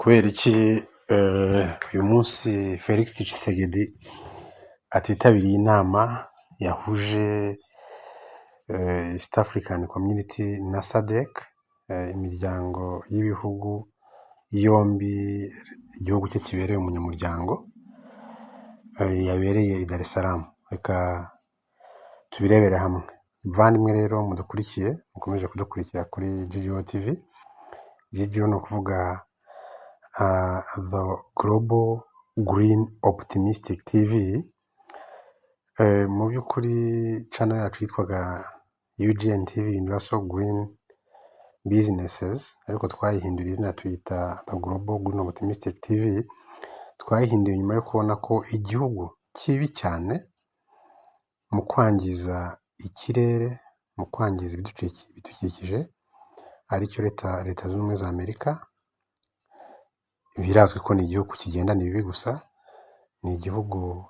kubera iki uyu munsi Felix Tshisekedi atitabiriye inama yahuje East African Community na SADC, imiryango y'ibihugu yombi igihugu cye kibereye umunyamuryango, yabereye i Dar es Salaam. Reka tubirebere hamwe. Muvandimwe rero mudukurikiye, mukomeje kudukurikira kuri GGO TV. GGO ni ukuvuga the Global Green Optimistic TV. Mu by'ukuri channel yacu yitwaga UGN TV, Universal Green Businesses, ariko twayihinduye izina tuyita the Global Green Optimistic TV. Twayihinduye nyuma yo kubona ko igihugu kibi cyane mu kwangiza ikirere, mu kwangiza ibidukikije, aricyo leta zunze ubumwe za Amerika. Birazwi ko ni igihugu kigendana ibibi gusa, ni igihugu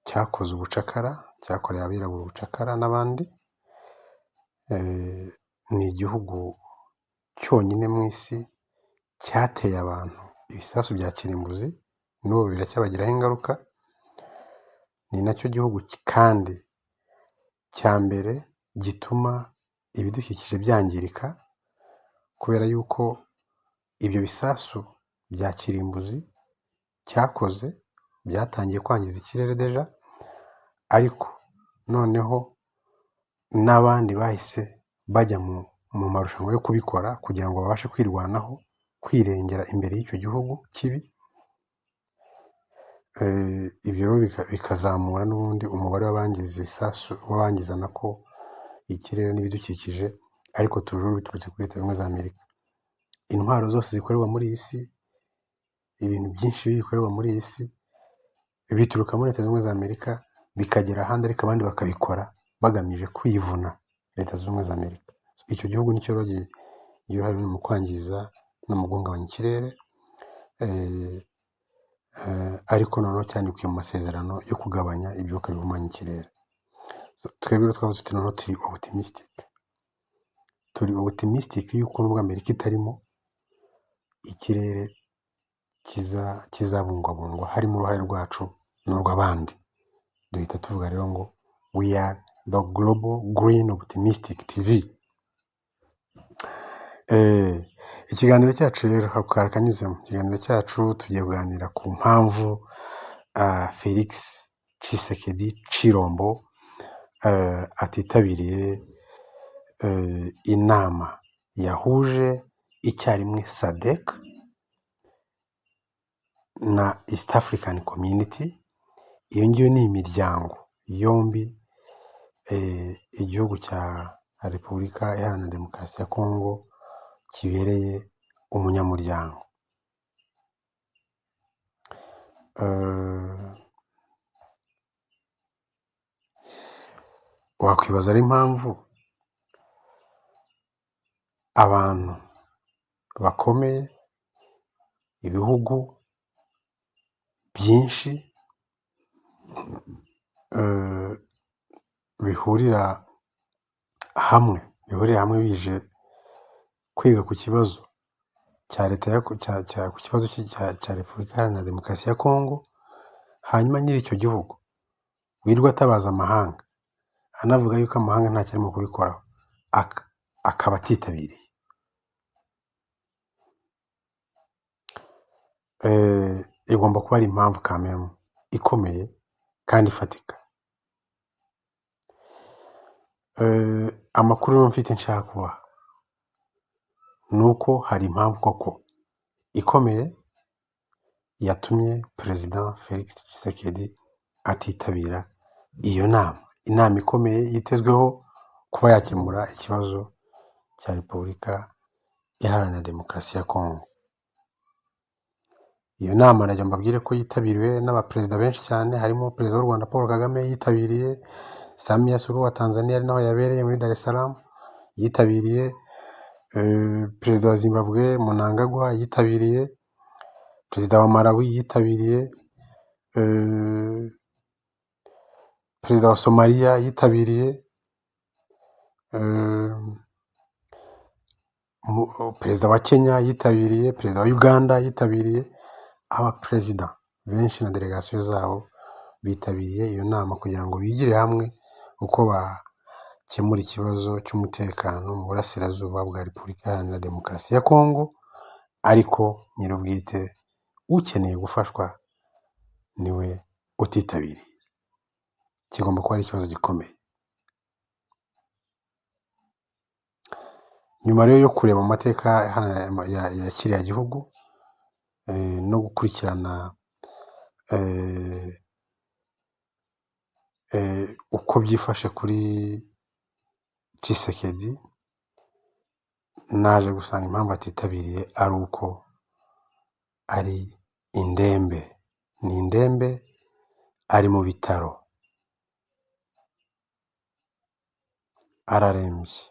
cyakoze ubucakara, cyakoreye abirabura ubucakara n'abandi. Ni igihugu cyonyine mu isi cyateye abantu ibisasu bya kirimbuzi, n'ubu biracyabagiraho ingaruka. Ni nacyo gihugu kandi cya mbere gituma ibidukikije byangirika, kubera yuko ibyo bisasu bya kirimbuzi cyakoze byatangiye kwangiza ikirere deja, ariko noneho n'abandi bahise bajya mu marushanwa yo kubikora kugira ngo babashe kwirwanaho, kwirengera imbere y'icyo gihugu kibi. Ibyo rero bikazamura n'ubundi umubare w'abangiza ibisasu, w'abangiza nako ikirere n'ibidukikije, ariko tujuru biturutse kuri leta zunze za Amerika. Intwaro zose zikorerwa muri iyi si, ibintu byinshi bikorerwa muri iyi si bituruka muri leta zunze za Amerika bikagera ahandi, ariko abandi bakabikora bagamije kwivuna leta zunze za Amerika. Icyo gihugu nicyo rogiye uruhare mu kwangiza no mu guhungabanya ikirere, ariko noneho cyandikwiye mu masezerano yo kugabanya ibyuka bihumanya ikirere. Twebwe rero twavuze tuti noneho turi optimistic yuko nubwo Amerika itarimo, ikirere kizabungwabungwa harimo uruhare rwacu n'urw'abandi. Duhita tuvuga rero ngo we are the Global Green Optimistic TV. Ikiganiro cyacu rero karakanyuzemo. Ikiganiro cyacu tugiye kuganira ku mpamvu Felix Tshisekedi Tshilombo atitabiriye inama yahuje icyarimwe SADC na East African Community. Iyo ngiyo ni imiryango yombi igihugu cya Repubulika Iharanira Demokarasi ya Kongo kibereye umunyamuryango. Wakwibaza ari impamvu abantu bakomeye, ibihugu byinshi bihurira hamwe bije kwiga ku kibazo cya leta ku kibazo cya Repubulika Iharanira Demokarasi ya Kongo, hanyuma nyiri icyo gihugu wirwa atabaza amahanga, anavuga yuko amahanga nta kirimo kubikoraho, akaba atitabiriye. Igomba kuba ari impamvu kamemu ikomeye kandi ifatika. Amakuru rero mfite nshaka kubaha ni uko hari impamvu koko ikomeye yatumye Perezida Felix Tshisekedi atitabira iyo nama. Inama ikomeye yitezweho kuba yakemura ikibazo cya Repubulika Iharanira Demokarasi ya Kongo. Iyo nama najya mbabwire ko yitabiriwe n'abaperezida benshi cyane, harimo Perezida w'u Rwanda Paul Kagame yitabiriye, Samia Suluhu wa Tanzania ari naho yabereye muri Dar es Salaam yitabiriye, Perezida wa Zimbabwe Mnangagwa yitabiriye, Perezida wa Malawi yitabiriye, Perezida wa Somalia yitabiriye, perezida wa Kenya yitabiriye, perezida wa Uganda yitabiriye, abaperezida benshi na delegasiyo zabo bitabiriye iyo nama kugira ngo bigire hamwe uko bakemura ikibazo cy'umutekano mu burasirazuba bwa Repubulika Iharanira Demokarasi ya Kongo, ariko nyir'ubwite ukeneye gufashwa niwe utitabiriye. Kigomba kuba ari ikibazo gikomeye. Nyuma rero yo kureba amateka ya kiriya gihugu no gukurikirana uko byifashe kuri Tshisekedi, naje gusanga impamvu atitabiriye ari uko ari indembe. Ni indembe, ari mu bitaro, ararembye.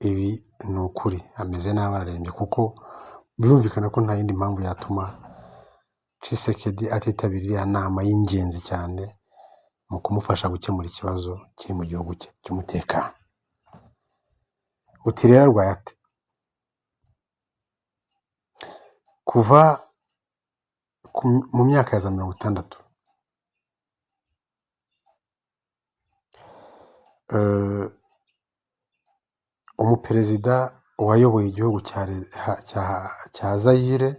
Ibi ni ukuri, ameze nabi, ararembye, kuko birumvikana ko nta yindi mpamvu yatuma Tshisekedi atitabira iriya nama y'ingenzi cyane mu kumufasha gukemura ikibazo kiri mu gihugu cye cy'umutekano. Uti rero arwaye ate? Kuva mu myaka ya za 60, umuperezida wayoboye igihugu cya Zaire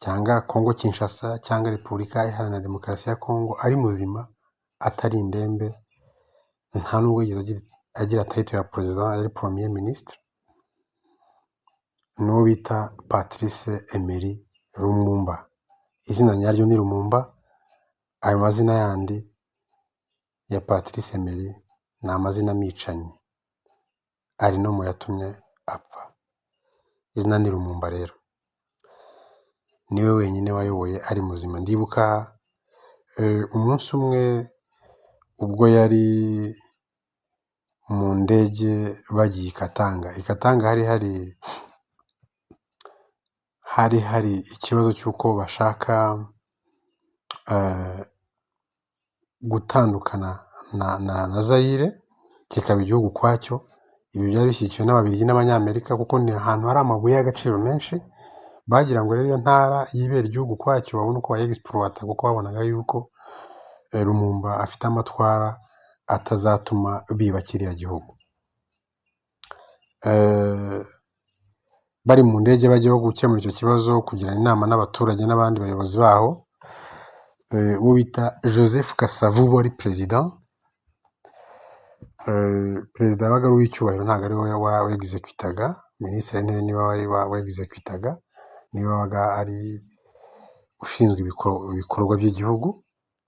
cyangwa Kongo Kinshasa cyangwa Repubulika Iharanira Demokarasi ya Kongo ari muzima, atari indembe, nta nubwo yigeze agira title ya perezida, yari premier ministre, n'uwo bita Patrice Emery Lumumba. Izina nyaryo ni Lumumba, ayo mazina yandi ya Patrice Emery ni amazina micanyi, ari no mu yatumye apfa. Izina ni Lumumba rero. Niwe wenyine wayoboye ari muzima. Ndibuka umunsi umwe ubwo yari mu ndege bagiye i Katanga, hari ikibazo cy'uko bashaka gutandukana na Zaire kikaba igihugu kwacyo. Ibi byari bishyigikiwe n'Ababiligi n'Abanyamerika, kuko ni ahantu hari amabuye y'agaciro menshi. Bagira ngo rero iyo ntara yibera igihugu kwacyo babone uko bayegisipuruwata, kuko babonaga yuko Lumumba afite amatwara atazatuma biba kiriya gihugu. Bari mu ndege bajyaho gukemura icyo kibazo, kugirana inama n'abaturage n'abandi bayobozi baho, uwo bita Joseph Kasavubu wari perezida. Perezida yabaga ari uw'icyubahiro, ntabwo ari we wegizekitaga. Minisitiri w'intebe niwe wari wegizekitaga, niwe wabaga ari ushinzwe ibikorwa by'igihugu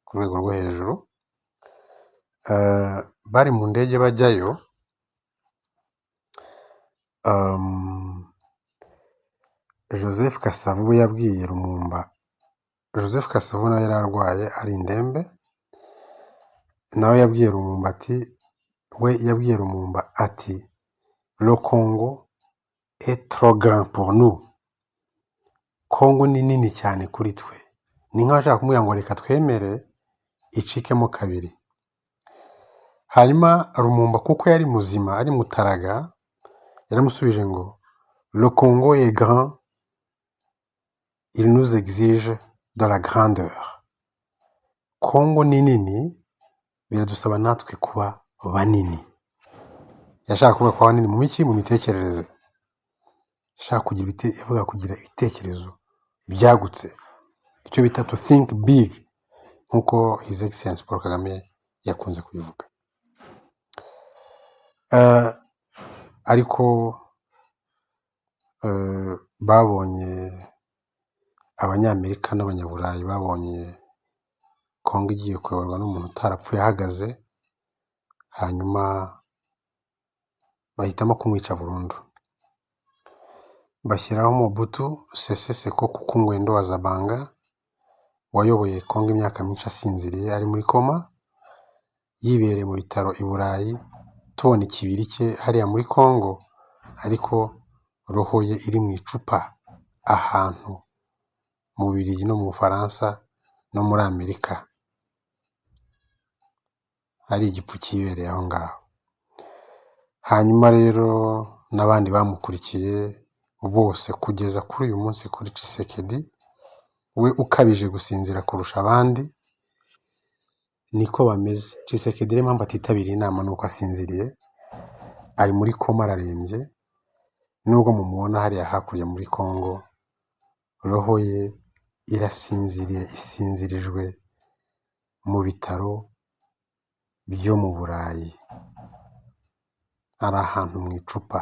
ku rwego rwo hejuru. Bari mu ndege bajyayo, Joseph Kasavubu yabwiye Lumumba, Joseph Kasavubu nawe yari arwaye ari indembe, nawe yabwiye Lumumba ati le Congo est trop grand pour nous. Kongo ni nini cyane kuri twe. Ni nk'aho ashaka kumubwira ngo reka twemere icikemo kabiri. Hanyuma Lumumba kuko yari muzima, ari mutaraga, yaramusubije ngo le Congo est grand, il nous exige de la grandeur. Kongo ni nini, biradusaba natwe kuba banini. Yashaka kuvuga ko banini mu miki, mu mitekerereze. Yashaka kugira ibitekerezo byagutse, icyo bita to think big, nk'uko His Excellency Paul Kagame yakunze kubivuga. Ariko babonye Abanyamerika n'Abanyaburayi babonye Kongo igiye kuyoborwa n'umuntu utarapfuye ahagaze, hanyuma bahitamo kumwica burundu. Bashyiraho Mobutu Sese Seko Kuku Ngwendo wa Zabanga, wayoboye Kongo imyaka myinshi asinziriye ari muri koma, yibereye mu bitaro i Burayi, tubona ikibiri cye hariya muri Kongo, ariko roho ye iri mu icupa ahantu mu Bubiligi no mu Bufaransa no muri Amerika, hari igipfu kibereye aho ngaho. hanyuma rero n'abandi bamukurikiye bose kugeza kuri uyu munsi kuri Tshisekedi we ukabije gusinzira kurusha abandi niko bameze. Tshisekedi rero impamvu atitabiriye inama nuko asinziriye, ari muri koma, ararembye, nubwo mumubona hariya hakurya muri Congo roho ye irasinziriye, isinzirijwe mu bitaro byo mu Burayi, ari ahantu mu icupa,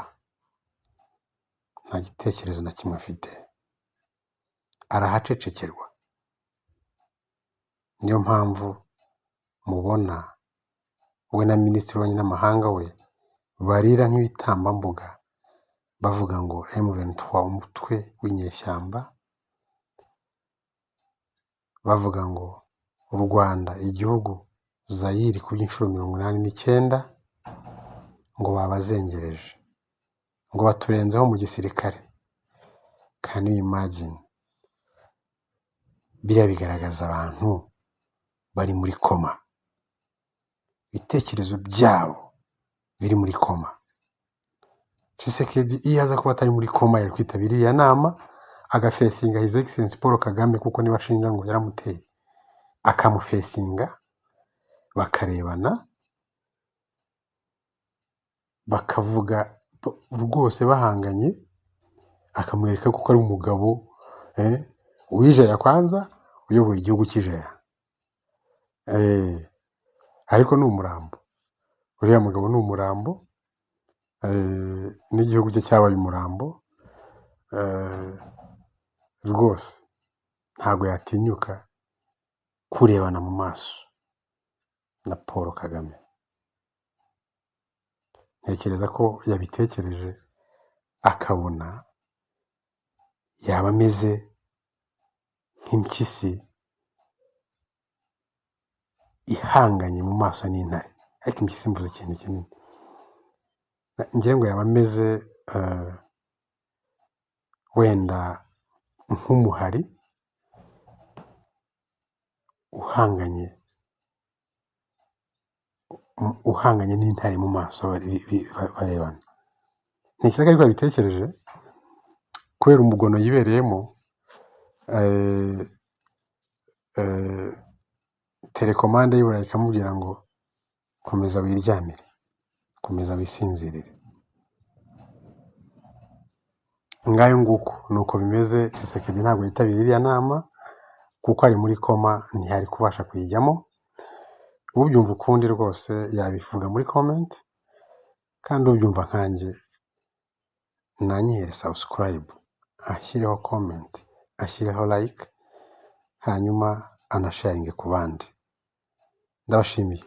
nta gitekerezo na kimwe afite, arahacecekerwa. Niyo mpamvu mubona we na minisitiri w'ububanyi n'amahanga we barira nk'ibitambambuga bavuga ngo M23 umutwe w'inyeshyamba, bavuga ngo u Rwanda igihugu Zaire ku by'inshuro 89 ngo babazengereje, ngo baturenzeho mu gisirikare. Can you imagine? Biriya bigaragaza abantu bari muri koma, ibitekerezo byabo biri muri koma. Tshisekedi iyo aza kuba atari muri koma yari kwitabira iriya nama, agafesinga His Excellency Paul Kagame, kuko niba ashinja ngo yaramuteye, akamufesinga bakarebana, bakavuga rwose bahanganye, akamwereka kuko ari umugabo uwijaya kwanza, uyoboye igihugu cy'ijaya. Ariko ni umurambo, uriya mugabo ni umurambo, n'igihugu cye cyabaye umurambo. Rwose ntabwo yatinyuka kurebana mu maso na Paul Kagame. Ntekereza ko yabitekereje akabona yaba ameze nk'impyisi ihanganye mu maso n'intare, ariko impyisi mvuze ikintu kinini, ngira ngo yaba ameze wenda nk'umuhari uhanganye n'intare mu maso barebana. Ntekereza ko ariko yabitekereje kubera umugono yibereyemo. Telekomande y'Iburayi ikamubwira ngo komeza wiryamire, komeza wisinzirire. Ngayo nguko nuko bimeze. Tshisekedi ntabwo yitabira iriya nama kuko ari muri koma, ntiyari kubasha kuyijyamo. Ubyumva ukundi rwose yabivuga muri comment, kandi ubyumva nkanjye nanyihere subscribe, ashyireho comment, ashyireho like, hanyuma anasharinge ku bandi. Ndabashimiye.